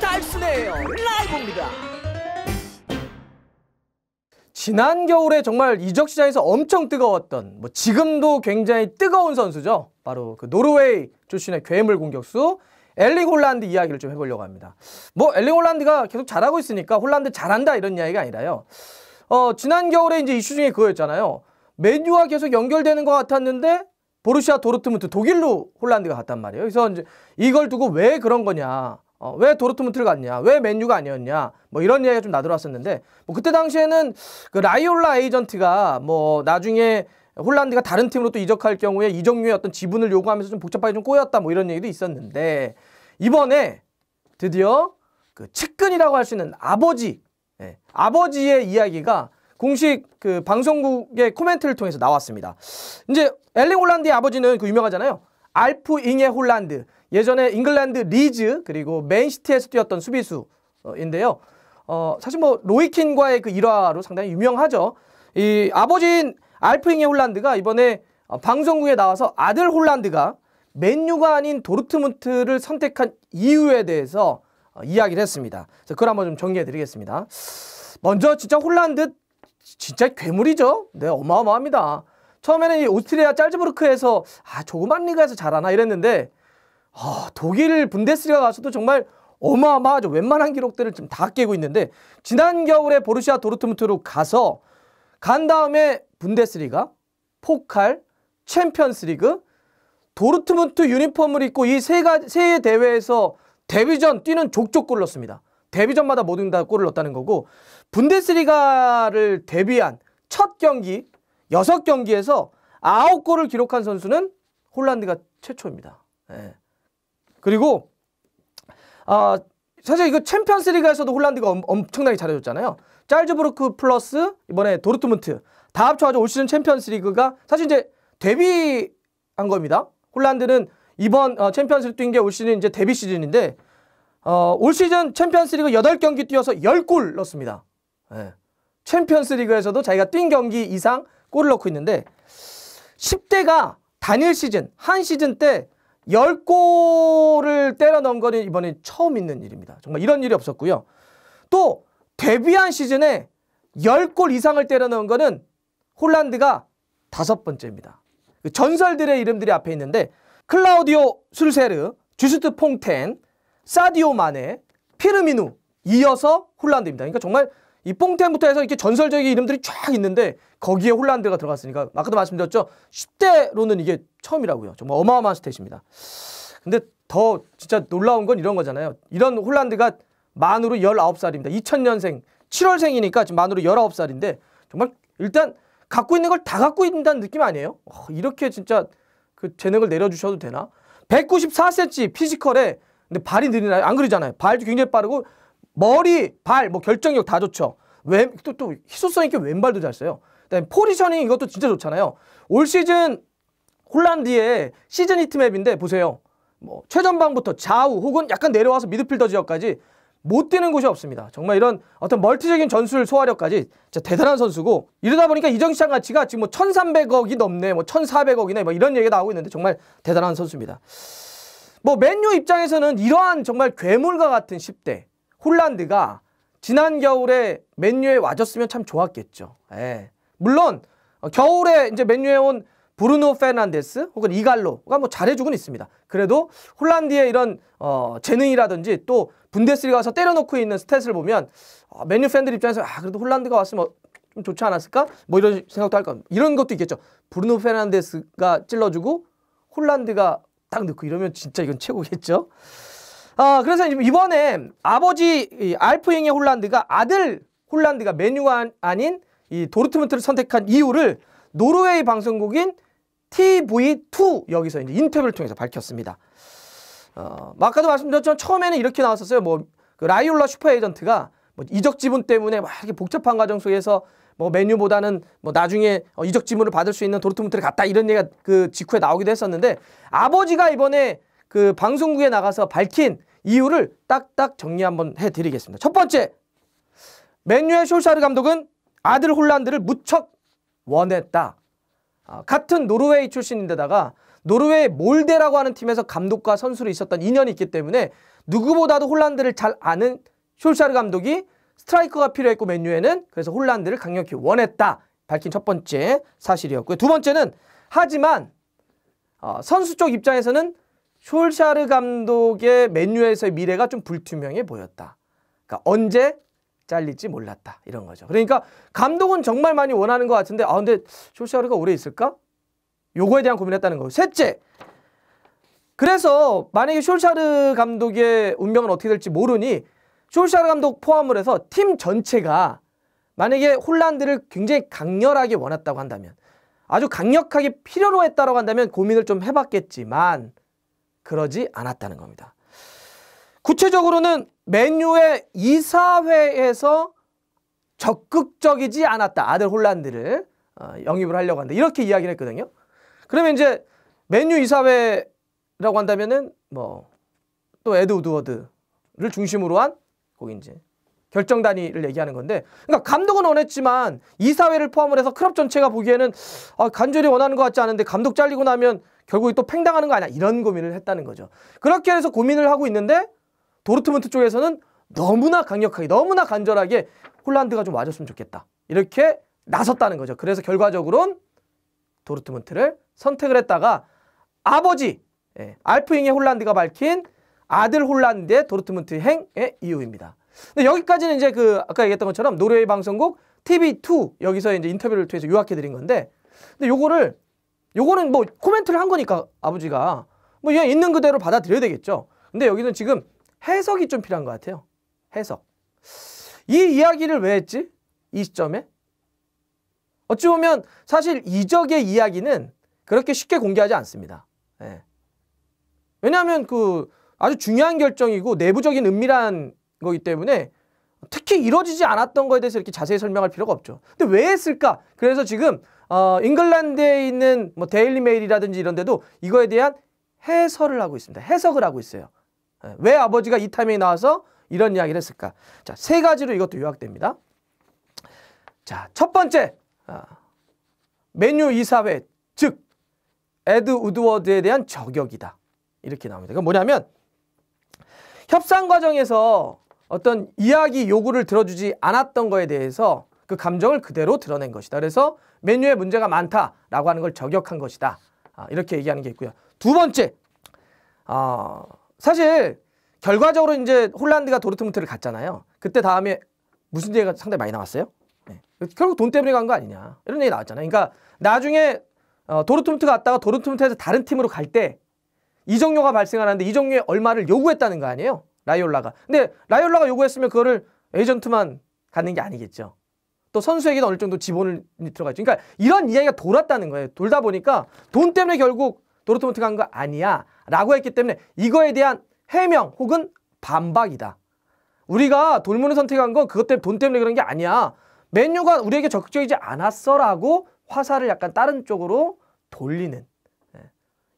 달순이에요. 라이브입니다. 지난 겨울에 정말 이적 시장에서 엄청 뜨거웠던, 지금도 굉장히 뜨거운 선수죠. 바로 그 노르웨이 출신의 괴물 공격수 엘링 홀란드 이야기를 좀 해보려고 합니다. 엘링 홀란드가 계속 잘하고 있으니까 홀란드 잘한다 이런 이야기가 아니라요. 지난 겨울에 이제 이슈 중에 그거였잖아요. 맨유와 계속 연결되는 것 같았는데 보루시아 도르트문트 독일로 홀란드가 갔단 말이에요. 그래서 이제 이걸 두고 왜 그런 거냐, 왜 도르트문트를 갔냐, 왜 맨유가 아니었냐, 이런 이야기가 좀 나돌았었는데, 그때 당시에는 그 라이올라 에이전트가 나중에 홀란드가 다른 팀으로 또 이적할 경우에 이적료의 어떤 지분을 요구하면서 좀 복잡하게 좀 꼬였다 이런 얘기도 있었는데, 이번에 드디어 그 측근이라고 할 수 있는 아버지의 이야기가 공식 그 방송국의 코멘트를 통해서 나왔습니다. 이제 엘링 홀란드의 아버지는 그 유명하잖아요. 알프 잉에 홀란드. 예전에 잉글랜드 리즈 그리고 맨시티에서 뛰었던 수비수인데요. 사실 로이킨과의 그 일화로 상당히 유명하죠. 이 아버지인 알프 잉에 홀란드가 이번에 방송국에 나와서 아들 홀란드가 맨유가 아닌 도르트문트를 선택한 이유에 대해서 이야기를 했습니다. 그래서 그걸 한번 좀 정리해 드리겠습니다. 먼저 진짜 홀란드 진짜 괴물이죠. 네, 어마어마합니다. 처음에는 이 오스트리아 짤즈부르크에서 조그만 리그에서 잘하나 이랬는데 독일 분데스리가 가서도 정말 어마어마하죠. 웬만한 기록들을 좀 다 깨고 있는데, 지난 겨울에 보루시아 도르트문트로 간 다음에 분데스리가, 포칼, 챔피언스리그, 도르트문트 유니폼을 입고 이 세 대회에서 데뷔전 뛰는 족족 골을 넣습니다. 데뷔전마다 모두 다 골을 넣었다는 거고, 분데스리가를 데뷔한 첫 경기 6경기에서 9골을 기록한 선수는 홀란드가 최초입니다. 네. 그리고 사실 이거 챔피언스리그에서도 홀란드가 엄청나게 잘해줬잖아요. 짤즈부르크 플러스 이번에 도르트문트 다 합쳐가지고 올 시즌 챔피언스리그가 사실 이제 데뷔한 겁니다. 홀란드는 이번 챔피언스리그 뛴 게 올 시즌 이제 데뷔 시즌인데, 올 시즌 챔피언스리그 8경기 뛰어서 10골 넣었습니다. 네. 챔피언스리그에서도 자기가 뛴 경기 이상 골을 넣고 있는데, 10대가 단일 시즌, 한 시즌 때 10골을 때려 넣은 거는 이번에 처음 있는 일입니다. 정말 이런 일이 없었고요. 또 데뷔한 시즌에 10골 이상을 때려 넣은 거는 홀란드가 5번째입니다. 전설들의 이름들이 앞에 있는데, 클라우디오 술세르, 주스트 퐁텐, 사디오 마네, 피르미누 이어서 홀란드입니다. 그러니까 정말 이 퐁텐부터 해서 이렇게 전설적인 이름들이 쫙 있는데 거기에 홀란드가 들어갔으니까 아까도 말씀드렸죠. 10대로는 이게 처음이라고요. 정말 어마어마한 스탯입니다. 근데 더 진짜 놀라운 건 이런 거잖아요. 이런 홀란드가 만으로 19살입니다. 2000년생 7월생이니까 지금 만으로 19살인데 정말 일단 갖고 있는 걸 다 갖고 있다는 느낌 아니에요? 이렇게 진짜 그 재능을 내려주셔도 되나? 194cm 피지컬에, 근데 발이 느리나요? 안 그러잖아요. 발도 굉장히 빠르고 머리, 발, 결정력 다 좋죠. 또 희소성 있게 왼발도 잘 써요. 그다음에 포지셔닝 이것도 진짜 좋잖아요. 올 시즌 홀란드의 시즌 히트맵인데 보세요. 최전방부터 좌우 혹은 약간 내려와서 미드필더 지역까지 못 뛰는 곳이 없습니다. 정말 이런 어떤 멀티적인 전술 소화력까지 진짜 대단한 선수고, 이러다 보니까 이정시장 가치가 지금 1,300억이 넘네, 1,400억이네 이런 얘기가 나오고 있는데 정말 대단한 선수입니다. 맨유 입장에서는 이러한 정말 괴물과 같은 10대 홀란드가 지난 겨울에 맨유에 와줬으면 참 좋았겠죠. 예. 물론 겨울에 이제 맨유에 온 브루노 페르난데스 혹은 이갈로가 잘해주곤 있습니다. 그래도 홀란드의 이런 재능이라든지 또 분데스리가 가서 때려놓고 있는 스탯을 보면 맨유 팬들 입장에서 그래도 홀란드가 왔으면 좀 좋지 않았을까? 이런 생각도 할까? 이런 것도 있겠죠. 브루노 페르난데스가 찔러주고 홀란드가 딱 넣고 이러면 진짜 이건 최고겠죠. 그래서 이번에 아버지 알프잉의 홀란드가 아들 홀란드가 맨유가 아닌 이 도르트문트를 선택한 이유를 노르웨이 방송국인 TV2 여기서 이제 인터뷰를 통해서 밝혔습니다. 아까도 말씀드렸지만 처음에는 이렇게 나왔었어요. 그 라이올라 슈퍼 에이전트가 이적 지분 때문에 이렇게 복잡한 과정 속에서 맨유보다는 나중에 이적 지분을 받을 수 있는 도르트문트를 갔다 이런 얘기가 그 직후에 나오기도 했었는데, 아버지가 이번에 그 방송국에 나가서 밝힌 이유를 딱딱 정리 한번 해드리겠습니다. 첫 번째, 맨유의 솔샤르 감독은 아들 홀란드를 무척 원했다. 같은 노르웨이 출신인데다가 노르웨이 몰데라고 하는 팀에서 감독과 선수로 있었던 인연이 있기 때문에 누구보다도 홀란드를 잘 아는 솔샤르 감독이 스트라이커가 필요했고 맨유에는 그래서 홀란드를 강력히 원했다 밝힌 첫 번째 사실이었고요. 두 번째는 하지만 선수 쪽 입장에서는 솔샤르 감독의 맨유에서의 미래가 좀 불투명해 보였다. 그러니까 언제 잘릴지 몰랐다 이런 거죠. 그러니까 감독은 정말 많이 원하는 것 같은데 근데 솔샤르가 오래 있을까? 요거에 대한 고민했다는 거고. 셋째, 그래서 만약에 솔샤르 감독의 운명은 어떻게 될지 모르니 솔샤르 감독 포함을 해서 팀 전체가 만약에 홀란드를 굉장히 강렬하게 원했다고 한다면, 아주 강력하게 필요로 했다고 한다면 고민을 좀 해봤겠지만 그러지 않았다는 겁니다. 구체적으로는 맨유의 이사회에서 적극적이지 않았다. 아들 홀란드를 영입을 하려고 한다. 이렇게 이야기를 했거든요. 그러면 이제 맨유 이사회라고 한다면은 뭐 또 에드 우드워드를 중심으로 한 거기 이제 결정단위를 얘기하는 건데, 그러니까 감독은 원했지만 이사회를 포함을 해서 클럽 전체가 보기에는 간절히 원하는 것 같지 않은데 감독 잘리고 나면 결국에 또 팽당하는 거 아니야, 이런 고민을 했다는 거죠. 그렇게 해서 고민을 하고 있는데 도르트문트 쪽에서는 너무나 강력하게 너무나 간절하게 홀란드가 좀 와줬으면 좋겠다 이렇게 나섰다는 거죠. 그래서 결과적으로는 도르트문트를 선택을 했다가 아버지 알프잉의 홀란드가 밝힌 아들 홀란드의 도르트문트 행의 이유입니다. 근데 여기까지는 이제 아까 얘기했던 것처럼 노르웨이 방송국 TV2 여기서 이제 인터뷰를 통해서 요약해 드린 건데, 근데 요거는 뭐 코멘트를 한 거니까 아버지가 뭐 얘 있는 그대로 받아들여야 되겠죠. 근데 여기는 지금 해석이 좀 필요한 것 같아요. 해석. 이 이야기를 왜 했지? 이 시점에? 어찌 보면 사실 이적의 이야기는 그렇게 쉽게 공개하지 않습니다. 왜냐하면 아주 중요한 결정이고 내부적인 은밀한 거기 때문에 특히 이루어지지 않았던 거에 대해서 이렇게 자세히 설명할 필요가 없죠. 근데 왜 했을까? 그래서 지금 잉글랜드에 있는 뭐 데일리 메일이라든지 이런 데도 이거에 대한 해설을 하고 있습니다. 해석을 하고 있어요. 왜 아버지가 이 타이밍에 나와서 이런 이야기를 했을까? 자, 세 가지로 이것도 요약됩니다. 자, 첫 번째, 맨유 이사회, 즉 에드 우드워드에 대한 저격이다. 이렇게 나옵니다. 그건 뭐냐면 협상 과정에서 어떤 이야기 요구를 들어주지 않았던 거에 대해서 그 감정을 그대로 드러낸 것이다. 그래서 맨유에 문제가 많다라고 하는 걸 저격한 것이다. 이렇게 얘기하는 게 있고요. 두 번째, 사실 결과적으로 이제 홀란드가 도르트문트를 갔잖아요. 그때 다음에 무슨 얘기가 상당히 많이 나왔어요? 결국 돈 때문에 간 거 아니냐 이런 얘기 나왔잖아요. 그러니까 나중에 도르트문트 갔다가 도르트문트에서 다른 팀으로 갈 때 이적료가 발생하는데 이적료에 얼마를 요구했다는 거 아니에요? 라이올라가. 근데 라이올라가 요구했으면 그거를 에이전트만 갖는 게 아니겠죠. 또 선수에게는 어느 정도 지분이 들어가 있죠. 그러니까 이런 이야기가 돌았다는 거예요. 돌다 보니까 돈 때문에 결국 도르트문트 간 거 아니야 라고 했기 때문에 이거에 대한 해명 혹은 반박이다. 우리가 돌문을 선택한 건 그것 때문에 돈 때문에 그런 게 아니야. 맨유가 우리에게 적극적이지 않았어 라고 화살을 약간 다른 쪽으로 돌리는,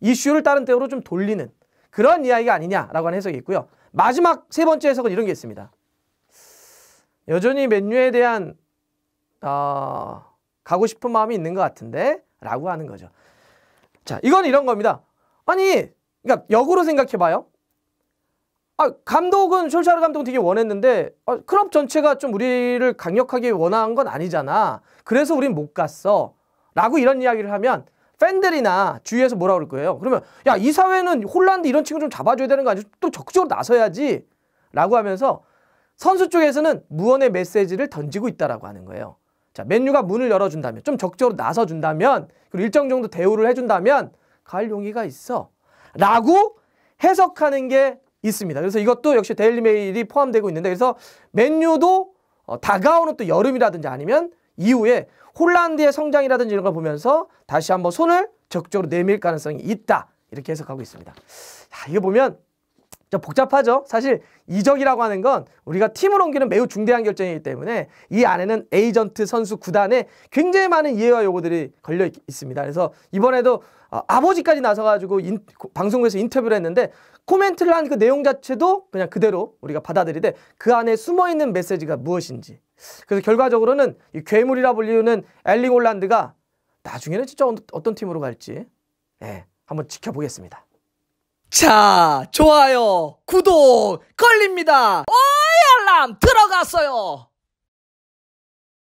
이슈를 다른 쪽으로 좀 돌리는 그런 이야기가 아니냐라고 하는 해석이 있고요. 마지막 세 번째 해석은 이런 게 있습니다. 여전히 맨유에 대한 가고 싶은 마음이 있는 것 같은데 라고 하는 거죠. 자, 이건 이런 겁니다. 아니, 그러니까 역으로 생각해봐요. 감독은 솔샤르 감독은 되게 원했는데 클럽 전체가 좀 우리를 강력하게 원한 건 아니잖아. 그래서 우린 못 갔어 라고 이런 이야기를 하면 팬들이나 주위에서 뭐라 그럴 거예요. 그러면 야, 이 사회는 홀란드 이런 친구 좀 잡아줘야 되는 거 아니야? 또 적극적으로 나서야지 라고 하면서 선수 쪽에서는 무언의 메시지를 던지고 있다라고 하는 거예요. 자, 맨유가 문을 열어준다면, 좀 적극적으로 나서준다면, 그리고 일정 정도 대우를 해준다면 갈 용의가 있어 라고 해석하는 게 있습니다. 그래서 이것도 역시 데일리 메일이 포함되고 있는데, 그래서 맨유도 다가오는 또 여름이라든지 아니면 이후에 홀란드의 성장이라든지 이런 걸 보면서 다시 한번 손을 적극적으로 내밀 가능성이 있다. 이렇게 해석하고 있습니다. 자, 이거 보면 좀 복잡하죠. 사실 이적이라고 하는 건 우리가 팀을 옮기는 매우 중대한 결정이기 때문에 이 안에는 에이전트, 선수, 구단에 굉장히 많은 이해와 요구들이 걸려 있습니다. 그래서 이번에도 아버지까지 나서가지고 방송국에서 인터뷰를 했는데 코멘트를 한 그 내용 자체도 그냥 그대로 우리가 받아들이되 그 안에 숨어있는 메시지가 무엇인지, 그래서 결과적으로는 이 괴물이라 불리우는 엘링 홀란드가 나중에는 진짜 어떤 팀으로 갈지 한번 한번 지켜보겠습니다. 자, 좋아요, 구독 걸립니다. 알람 들어갔어요.